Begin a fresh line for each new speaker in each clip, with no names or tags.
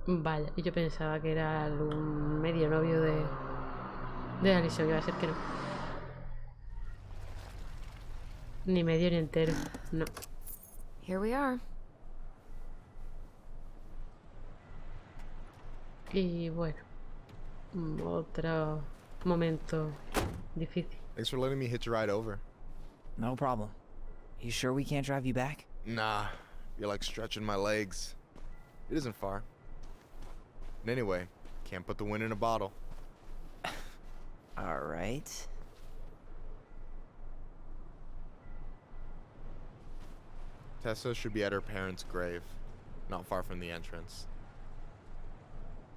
Vaya, y yo pensaba que era algún medio novio de Alyson, que va a ser que no. Ni medio ni entero, no.
Here we are.
Y bueno, otro momento difícil.
Thanks for letting me hitch a ride over.
No problem. You sure we can't drive you back?
Nah, you're like stretching my legs. It isn't far. And anyway, can't put the wind in a bottle.
All right.
Tessa should be at her parents' grave, not far from the entrance.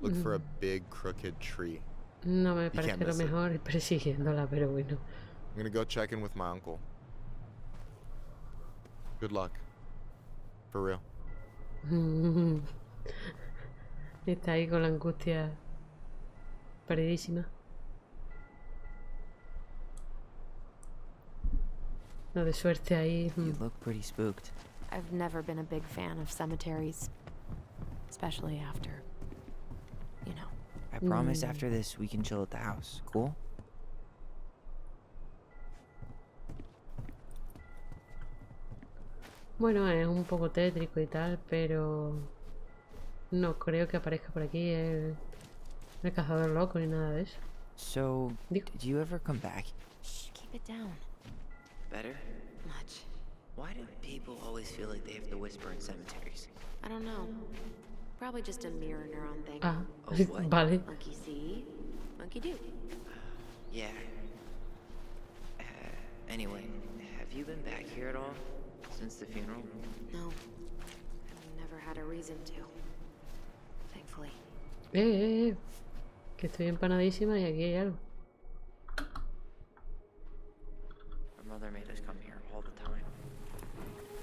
Look for a big crooked tree.
No me
You
parece
can't
lo
miss it.
mejor ir persiguiéndola, pero bueno.
I'm gonna go check in with my uncle. Good luck. For real.
Está ahí con la angustia perdidísima. No, de suerte ahí.
You look pretty spooked.
I've never been a big fan of cemeteries. Especially after, you know.
I promise after this we can chill at the house. Cool?
Bueno, es un poco tétrico y tal, pero no creo que aparezca por aquí el cazador loco ni nada de eso.
So,
Digo.
did you ever come back?
Shh, keep it down.
Better?
Much.
Why do people always feel like they have to whisper in cemeteries?
I don't know. Probably just a mirror neuron thing.
Ah,
Oh, what?
vale.
Monkey see, monkey do.
Yeah. Anyway, have you been back here at all? Since the funeral?
No. I've never had a reason to. Thankfully.
Que estoy empanadísima y aquí hay algo.
Our mother made us come here all the time.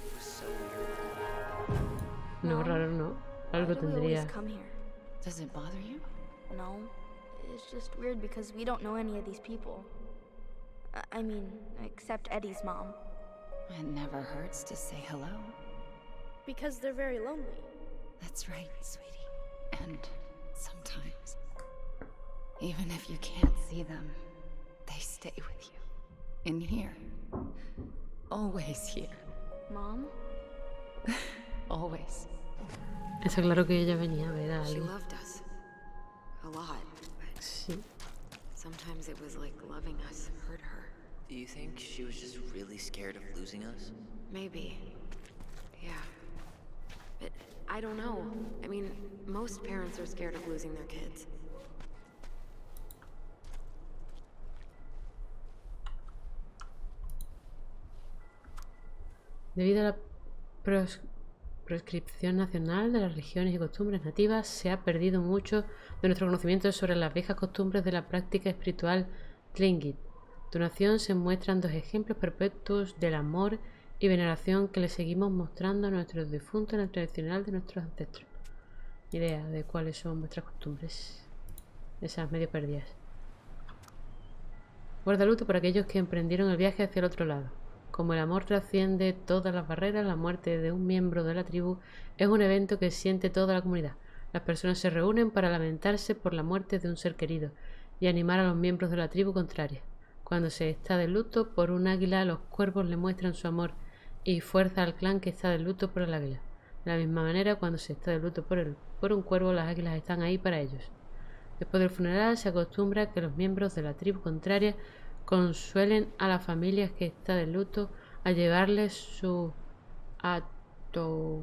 It was so weird.
No,
Mom,
raro no. Algo
Why do we always
tendría.
come here?
Does it bother you?
No. It's just weird because we don't know any of these people. I mean, except Eddie's mom.
It never hurts to say hello.
Because they're very lonely.
That's right, sweetie. And sometimes, even if you can't see them, they stay with you. In here. Always here.
Mom?
Always.
Está claro que ella venía a ver a
She
alguien.
loved us. A lot. But
Sí.
sometimes it was like loving us hurt her.
Do you think she was just really scared of losing us?
Maybe. Yeah. But I don't know. I mean, most parents are scared of losing their kids.
Debido a la proscripción nacional de las religiones y costumbres nativas, se ha perdido mucho de nuestro conocimiento sobre las viejas costumbres de la práctica espiritual Tlingit. A continuación se muestran dos ejemplos perpetuos del amor y veneración que le seguimos mostrando a nuestros difuntos en el tradicional de nuestros ancestros. Idea de cuáles son vuestras costumbres, esas medio perdidas. Guarda luto por aquellos que emprendieron el viaje hacia el otro lado. Como el amor trasciende todas las barreras, la muerte de un miembro de la tribu es un evento que siente toda la comunidad. Las personas se reúnen para lamentarse por la muerte de un ser querido y animar a los miembros de la tribu contraria. Cuando se está de luto por un águila, los cuervos le muestran su amor y fuerza al clan que está de luto por el águila. De la misma manera, cuando se está de luto por un cuervo, las águilas están ahí para ellos. Después del funeral, se acostumbra que los miembros de la tribu contraria consuelen a las familias que está de luto a llevarles su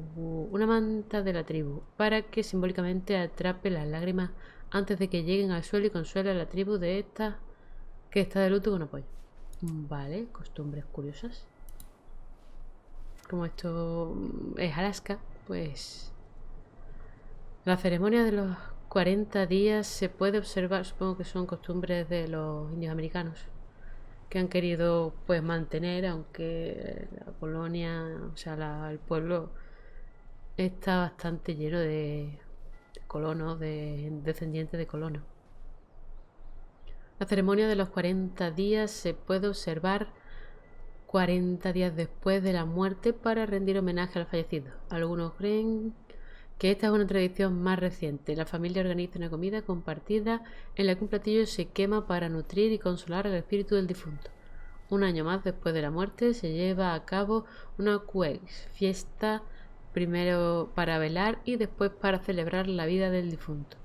una manta de la tribu, para que simbólicamente atrape las lágrimas antes de que lleguen al suelo y consuele a la tribu de esta que está de luto con apoyo. Vale, costumbres curiosas. Como esto es Alaska, pues la ceremonia de los 40 días se puede observar, supongo que son costumbres de los indios americanos que han querido pues mantener, aunque la colonia, o sea, el pueblo está bastante lleno de colonos, de descendientes de colonos. La ceremonia de los 40 días se puede observar 40 días después de la muerte para rendir homenaje al fallecido. Algunos creen que esta es una tradición más reciente. La familia organiza una comida compartida en la que un platillo se quema para nutrir y consolar al espíritu del difunto. Un año más después de la muerte se lleva a cabo una fiesta, primero para velar y después para celebrar la vida del difunto.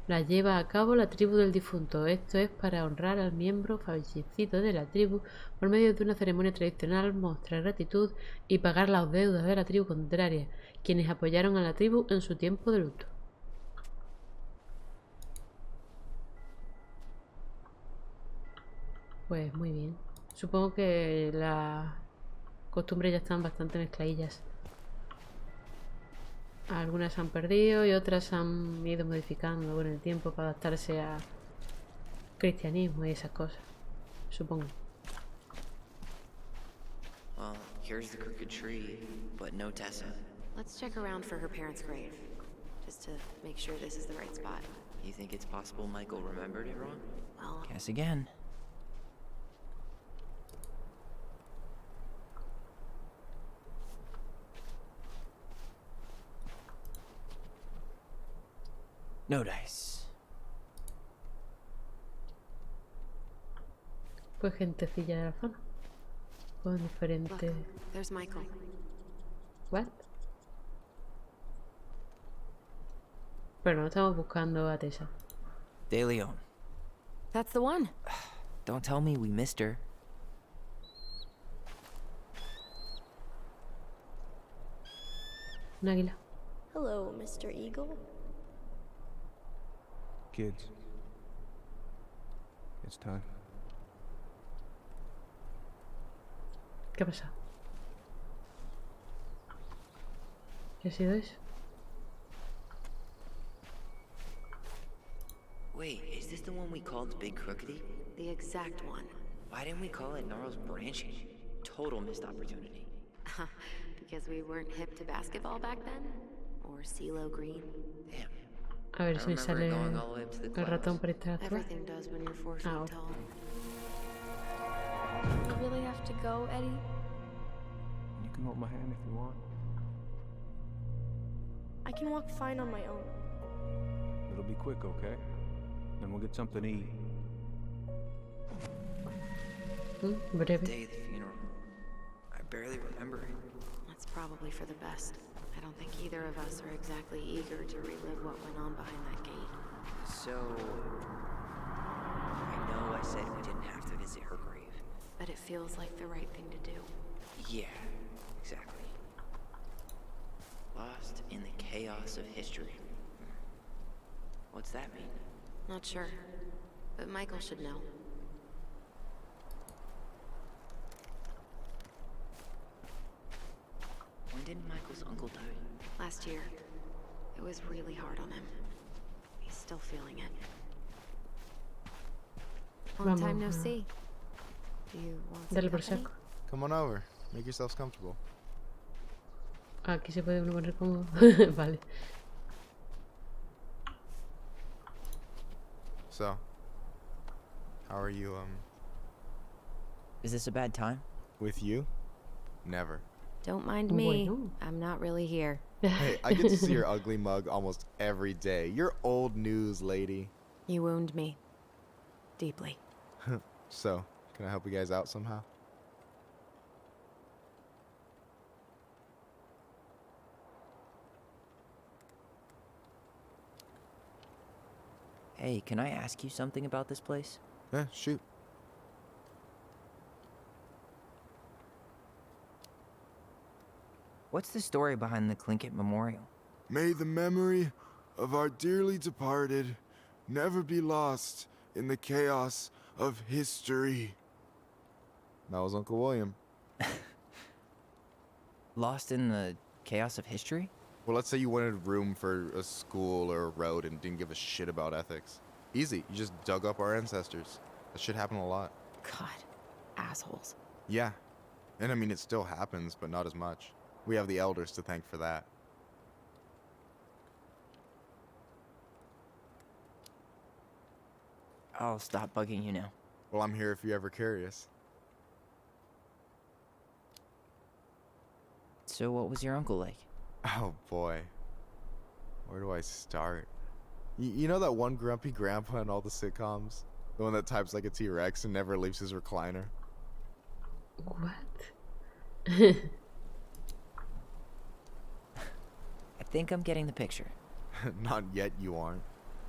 La lleva a cabo la tribu del difunto, esto es para honrar al miembro fallecido de la tribu por medio de una ceremonia tradicional, mostrar gratitud y pagar las deudas de la tribu contraria, quienes apoyaron a la tribu en su tiempo de luto. Pues muy bien. Supongo que las costumbres ya están bastante mezcladillas. Algunas se han perdido y otras se han ido modificando con el tiempo para adaptarse a cristianismo y esas cosas. Supongo.
Well, here's the crooked tree, but no Tessa.
Let's check around for her parents' grave, just to make sure this is the right spot.
You think it's possible Michael remembered it wrong?
Well,
Guess again. No dice.
Pues gentecilla de la zona. Con
look,
diferentes...
there's Michael.
¿What? Pero no estamos buscando a Tessa.
De Leon.
That's the one.
Don't tell me we missed her.
Un águila.
Hello, Mr. Eagle.
Kids. It's time.
¿Qué pasa? ¿Qué ha sido eso?
Wait, is this the one we called Big Crookedy?
The exact one.
Why didn't we call it Gnarls Branching? Total missed opportunity.
Because we weren't hip to basketball back then? Or CeeLo Green?
Damn.
A ver si me
remember
sale
going all the way up to the
el ratón
clouds.
para interactuar.
Everything does when you're 4 feet
Ah, ok.
tall.
You really have to go, Eddie?
You can hold my hand if you want.
I can walk fine on my own.
It'll be quick, okay? Then we'll get something to eat.
Breve.
Day of the funeral. I barely remember it.
That's probably for the best. I don't think either of us are exactly eager to relive what went on behind that gate.
So, I know I said we didn't have to visit her grave.
But it feels like the right thing to do.
Yeah, exactly. Lost in the chaos of history. What's that mean?
Not sure. But Michael should know.
When did Michael's uncle die?
Last year. It was really hard on him. He's still feeling it. Long time no
Vamos a-
see. Do you want some
Dale por
company?
saco.
Come on over. Make yourselves comfortable.
Aquí se puede uno poner cómodo. Vale.
So, how are you,
Is this a bad time?
with you? Never.
Don't mind me.
Bueno.
I'm not really here.
Hey, I get to see your ugly mug almost every day. You're old news, lady.
You wound me. Deeply.
So, can I help you guys out somehow?
Hey, can I ask you something about this place?
Yeah, shoot.
What's the story behind the Clinkett Memorial?
May the memory of our dearly departed never be lost in the chaos of history.
That was Uncle William.
Lost in the chaos of history?
Well, let's say you wanted room for a school or a road and didn't give a shit about ethics. Easy. You just dug up our ancestors. That shit happened a lot.
God. Assholes.
Yeah. And I mean, it still happens, but not as much. We have the elders to thank for that.
I'll stop bugging you now.
Well, I'm here if you're ever curious.
So what was your uncle like?
Oh, boy. Where do I start? You know that one grumpy grandpa in all the sitcoms? The one that types like a T-Rex and never leaves his recliner?
What?
I think I'm getting the picture.
Not yet, you aren't.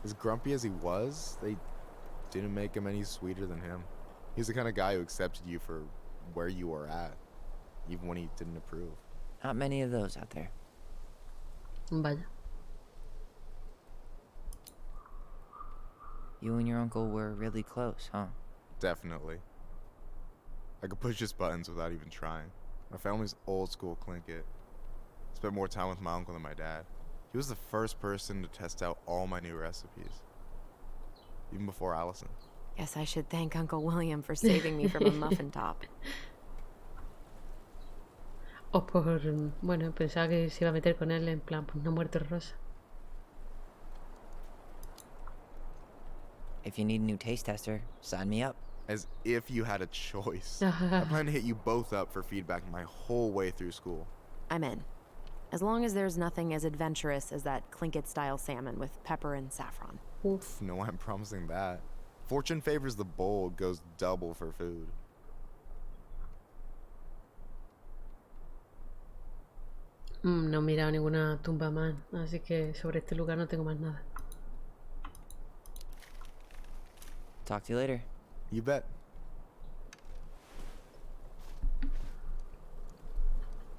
As grumpy as he was, they didn't make him any sweeter than him. He's the kind of guy who accepted you for where you were at, even when he didn't approve.
Not many of those out there.
Vaya.
You and your uncle were really close, huh?
Definitely. I could push his buttons without even trying. My family's old school Tlingit. Spent more time with my uncle than my dad. He was the first person to test out all my new recipes. Even before Alyson.
Guess I should thank Uncle William for saving me from a muffin top.
O por... Bueno, pensaba que se iba a meter con él en plan, pues no muerto rosa.
If you need a new taste tester, sign me up.
As if you had a choice. I plan to hit you both up for feedback my whole way through school.
I'm in. As long as there's nothing as adventurous as that Tlingit-style salmon with pepper and saffron.
Uf.
No, I'm promising that. Fortune favors the bold, goes double for food.
No he mirado ninguna tumba más, así que sobre este lugar no tengo más nada.
Talk to you later.
You bet.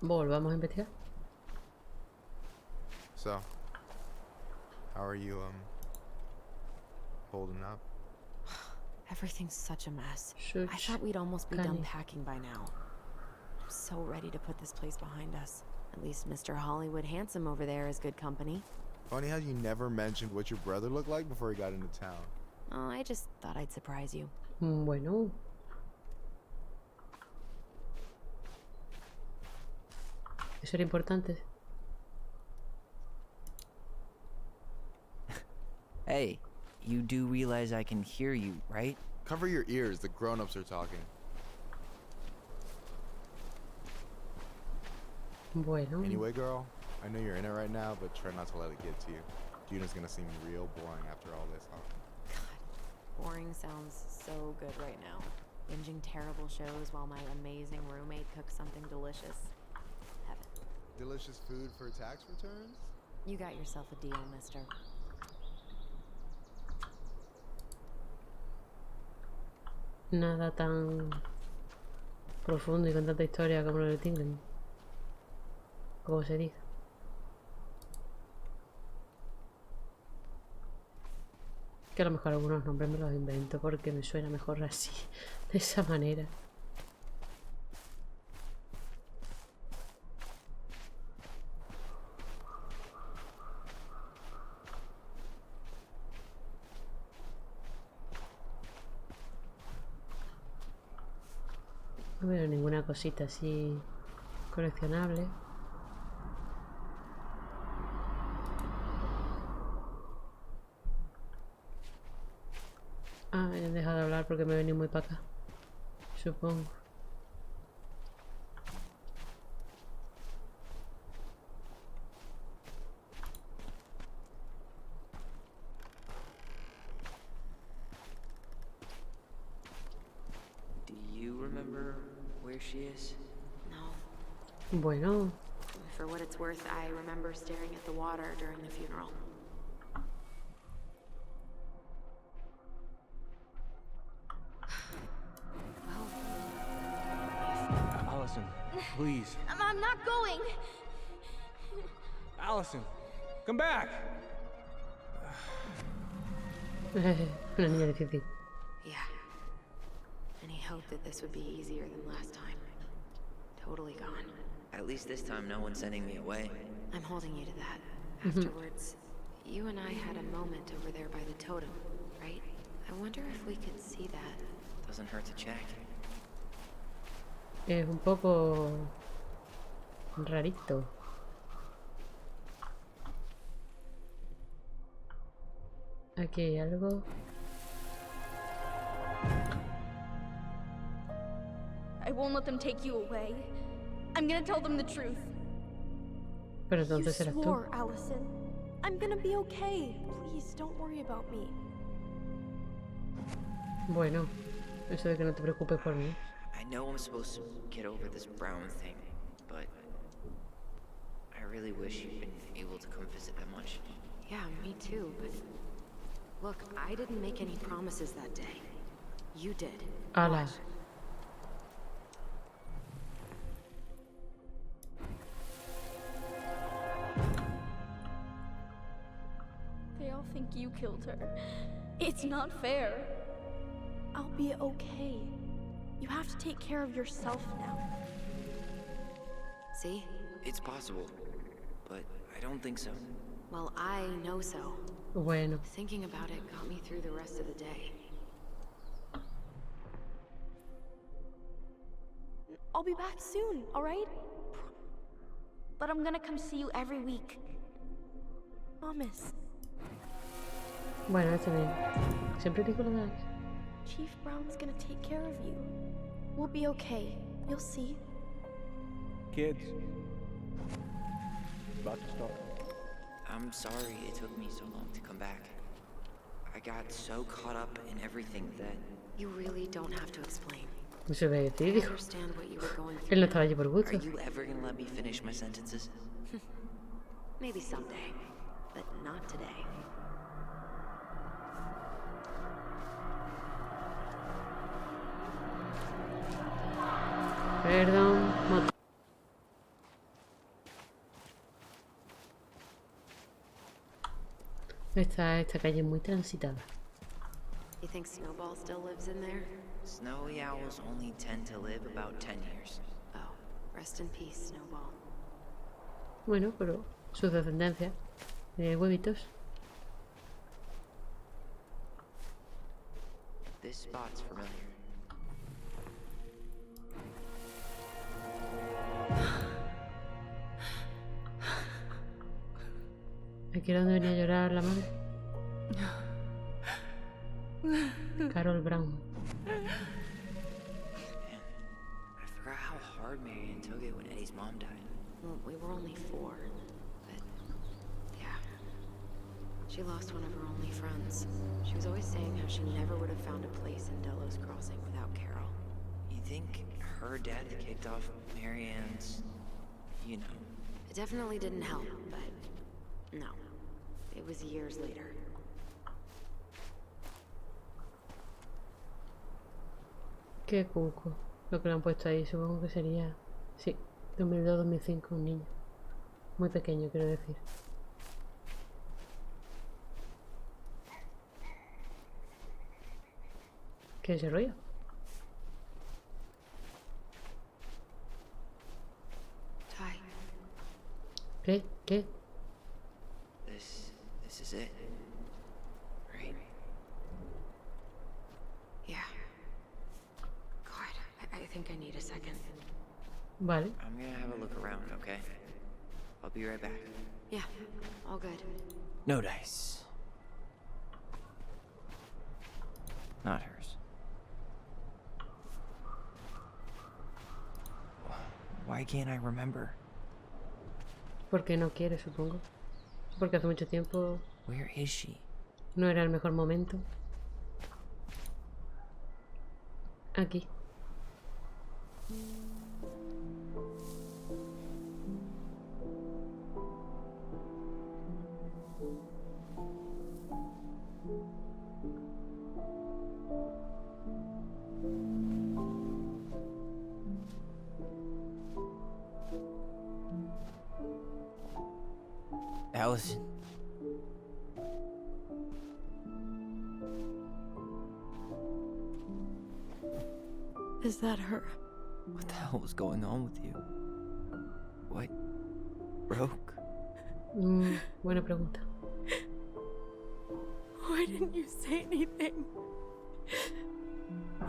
Volvamos a investigar.
So, how are you, holding up?
Everything's such a mess.
Such
I thought we'd almost be done
canny.
packing by now. I'm so ready to put this place behind us. At least Mr. Hollywood Handsome over there is good company.
Funny how you never mentioned what your brother looked like before he got into town.
Oh, I just thought I'd surprise you.
Bueno. Eso era importante.
Hey, you do realize I can hear you, right?
Cover your ears, the grown-ups are talking.
Bueno.
Anyway, girl, I know you're in it right now, but try not to let it get to you. Juna's gonna seem real boring after all this, huh?
Boring sounds so good right now. Binging terrible shows while my amazing roommate cooks something delicious. Heaven.
Delicious food for tax returns?
You got yourself a deal, mister.
Nada tan profundo y con tanta historia como lo de Tingling. Como se diga. Que a lo mejor algunos nombres me los invento porque me suena mejor así, de esa manera. No veo ninguna cosita así coleccionable. Ah, he dejado de hablar porque me he venido muy para acá. Supongo.
Do you remember where she is?
No.
Bueno,
For what it's worth, I remember staring at the water during the funeral.
Alyson, please.
I'm not going.
Alyson, come back!
una niña difícil.
Yeah. Any hope that this would be easier than last time? Totally gone.
At least this time no one's sending me away.
I'm holding you to that. Afterwards, you and I had a moment over there by the totem, right? I wonder if we could see that.
Doesn't hurt to check.
Es un poco rarito. Aquí hay algo.
I won't let them take you away. I'm gonna tell them the truth.
Pero
You
entonces eras tú.
swore, Alyson. I'm I'm gonna be okay. Please, don't worry about me.
Bueno, eso de que no te preocupes por mí.
I know I'm supposed to get over this Brown thing, but I really wish you'd been able to come visit that much.
Yeah, me too, but look, I didn't make any promises that day. You did.
Ala.
What?
They all think you killed her. It's not fair. I'll be okay. You have to take care of yourself now.
See?
It's possible, but I don't think so.
Well, I know so.
Bueno,
Thinking about it got me through the rest of the day.
I'll be back soon, alright? But I'm gonna come see you every week. Promise.
bueno, está bien. Siempre digo lo das.
Chief Brown's gonna take care of you. We'll be okay. You'll see.
Kids. About to start.
I'm sorry it took me so long to come back. I got so caught up in everything that
You really don't have to explain.
No se ve decir,
I
dijo.
understand what you were going
Él
through.
no estaba allí por gusto.
are you ever gonna let me finish my sentences?
Maybe someday, but not today.
Perdón. Esta calle es muy transitada.
You think Snowball still lives in there?
Snowy owls only tend to live about 10 years.
Oh, rest in peace, Snowball.
Bueno, pero su descendencia. Huevitos.
This spot's familiar.
Aquí era donde venía a llorar la madre. Carol Brown.
Man, I forgot how hard Marion took it when Eddie's mom died.
Well, we were only 4, but yeah. She lost one of her only friends. She was always saying how she never would have found a place in Delos Crossing without Carol.
You think her death kicked off Marianne's, you know?
It definitely didn't help, but no. It was years later.
Qué cuco. Lo que le han puesto ahí, supongo que sería. Sí, 2002-2005, un niño. Muy pequeño, quiero decir. ¿Qué es ese rollo?
Ty,
¿Qué? ¿Qué?
This is it. Right?
yeah. God, I think I need a second.
Vale.
I'm gonna have a look around, okay? I'll be right back.
Yeah, all good.
No dice. Not hers. Why can't I remember?
Porque no quiere, supongo. Porque hace mucho tiempo
Where is she?
no era el mejor momento. Aquí.
Alyson.
Is that her?
What the hell was going on with you? What broke?
Buena pregunta.
Why didn't you say anything?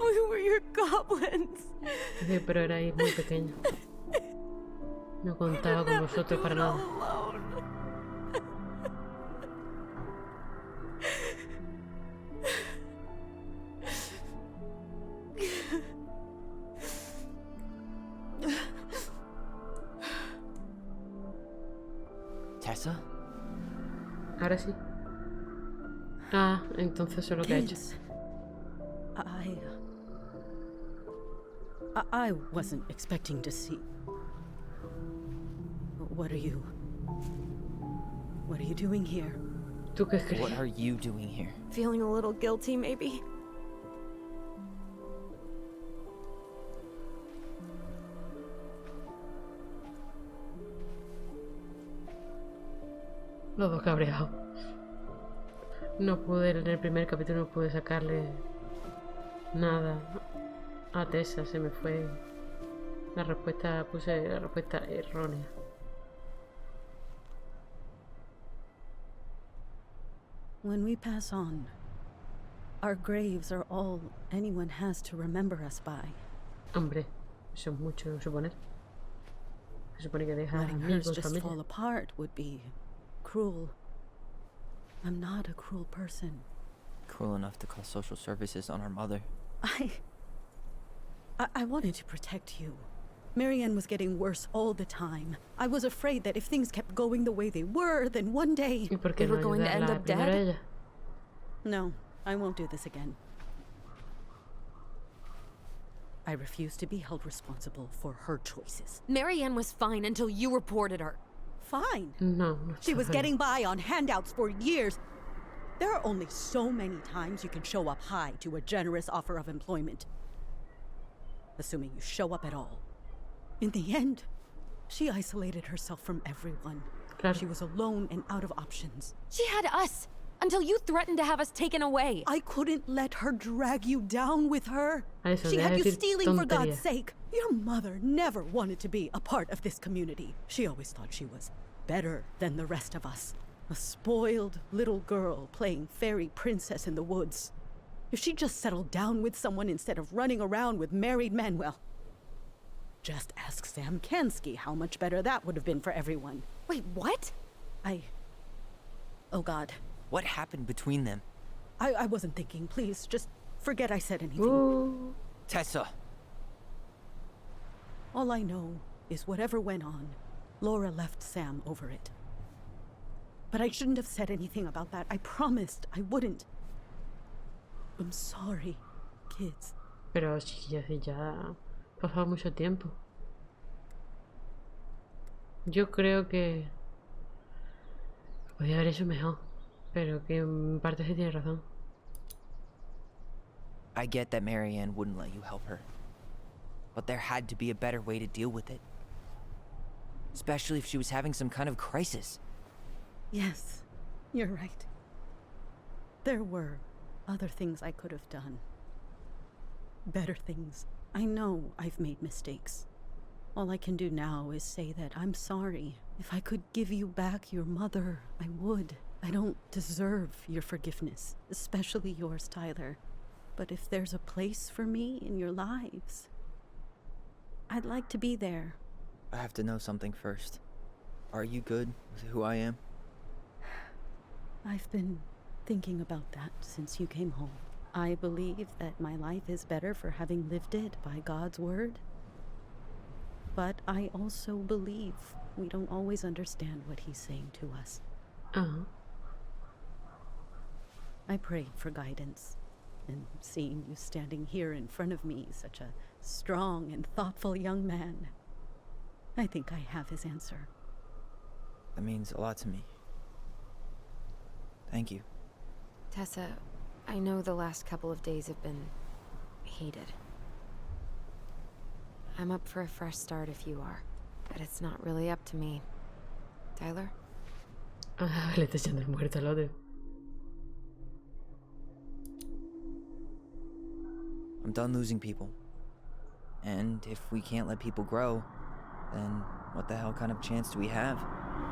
We were your goblins.
Sí, pero erais muy pequeño. No contaba con vosotros para nada.
Tessa?
Ahora sí. Ah, entonces eso es lo que ha hecho.
Kids, I wasn't expecting to see. What are you doing here?
¿Tú qué crees?
What are you doing here?
Feeling a little guilty, maybe?
Los dos cabreados. No pude, en el primer capítulo no pude sacarle nada a Tessa, se me fue la respuesta, puse la respuesta errónea.
When we pass on, our graves are all anyone has to remember us by.
Hombre, eso es mucho suponer. Se supone que deja
Letting hers
amigos,
just fall
familia.
apart would be cruel. I'm not a cruel person.
Cruel enough to call social services on our mother.
I wanted to protect you. Marianne was getting worse all the time. I was afraid that if things kept going the way they were, then one day...
¿Y por qué
We
no
were going to end
ayudarla
up
primero
dead?
ella?
No, I won't do this again. I refuse to be held responsible for her choices.
Marianne was fine until you reported her.
Fine.
No, no
She
está
was
bien.
getting by on handouts for years. There are only so many times you can show up high to a generous offer of employment. Assuming you show up at all. In the end, she isolated herself from everyone.
Claro.
She was alone and out of options.
She had us until you threatened to have us taken away.
I couldn't let her drag you down with her.
Alyson,
She
deja
had
de
you
decir
stealing for God's
tonterías.
sake. Your mother never wanted to be a part of this community. She always thought she was better than the rest of us. A spoiled little girl playing fairy princess in the woods. If she just settled down with someone instead of running around with married men, well, just ask Sam Kansky how much better that would have been for everyone.
Wait, what?
Oh God.
What happened between them?
I wasn't thinking. Please, just forget I said anything.
Ooh.
Tessa!
All I know is whatever went on, Laura left Sam over it. But I shouldn't have said anything about that. I promised I wouldn't. I'm sorry, kids.
Pero sí, ya ha pasado mucho tiempo. Yo creo que podía haber hecho mejor, pero que en parte sí tiene razón.
I get that Marianne wouldn't let you help her. But there had to be a better way to deal with it. Especially if she was having some kind of crisis.
Yes, you're right. There were other things I could have done. Better things. I know I've made mistakes. All I can do now is say that I'm sorry. If I could give you back your mother, I would. I don't deserve your forgiveness, especially yours, Tyler. But if there's a place for me in your lives, I'd like to be there.
I have to know something first. Are you good with who I am?
I've been thinking about that since you came home. I believe that my life is better for having lived it by God's word. But I also believe we don't always understand what he's saying to us.
Ah,
I prayed for guidance, and seeing you standing here in front of me, such a strong and thoughtful young man, I think I have his answer.
That means a lot to me. Thank you.
Tessa, I know the last couple of days have been hated. I'm up for a fresh start if you are, but it's not really up to me. Tyler?
ah, le está echando el muerto al otro.
I'm done losing people. And if we can't let people grow, then what the hell kind of chance do we have?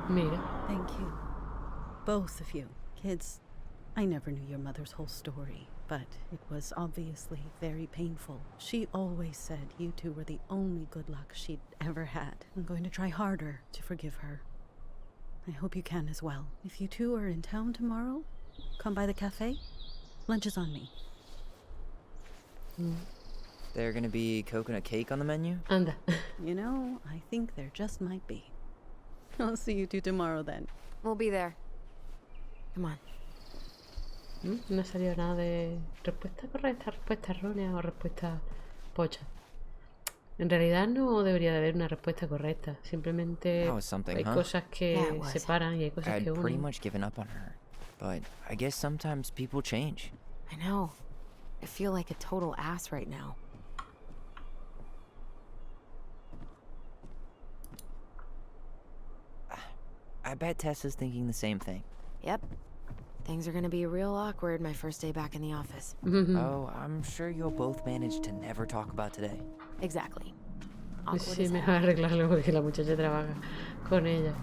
Mira,
Thank you. Both of you. Kids, I never knew your mother's whole story, but it was obviously very painful. She always said you two were the only good luck she'd ever had. I'm going to try harder to forgive her. I hope you can as well. If you two are in town tomorrow, come by the cafe. Lunch is on me.
There gonna be coconut cake on the menu?
anda.
You know, I think there just might be. I'll see you two tomorrow then.
We'll be there. Come on.
No ha salido nada de respuesta correcta, respuesta errónea o respuesta pocha. En realidad no debería de haber una respuesta correcta. Simplemente
That was something,
hay
huh?
cosas que
Yeah, it was.
separan y hay cosas
I'd
que
pretty
unen.
much given up on her. But I guess sometimes people change.
I know. I feel like a total ass right now.
I bet Tessa's thinking the same thing.
Yep. Things are gonna be real awkward my first day back in the office.
Oh, I'm sure you'll both manage to never talk about today.
Exactly. Awkward
Sí,
as
mejor
hell.
arreglarlo porque la muchacha trabaja con ella.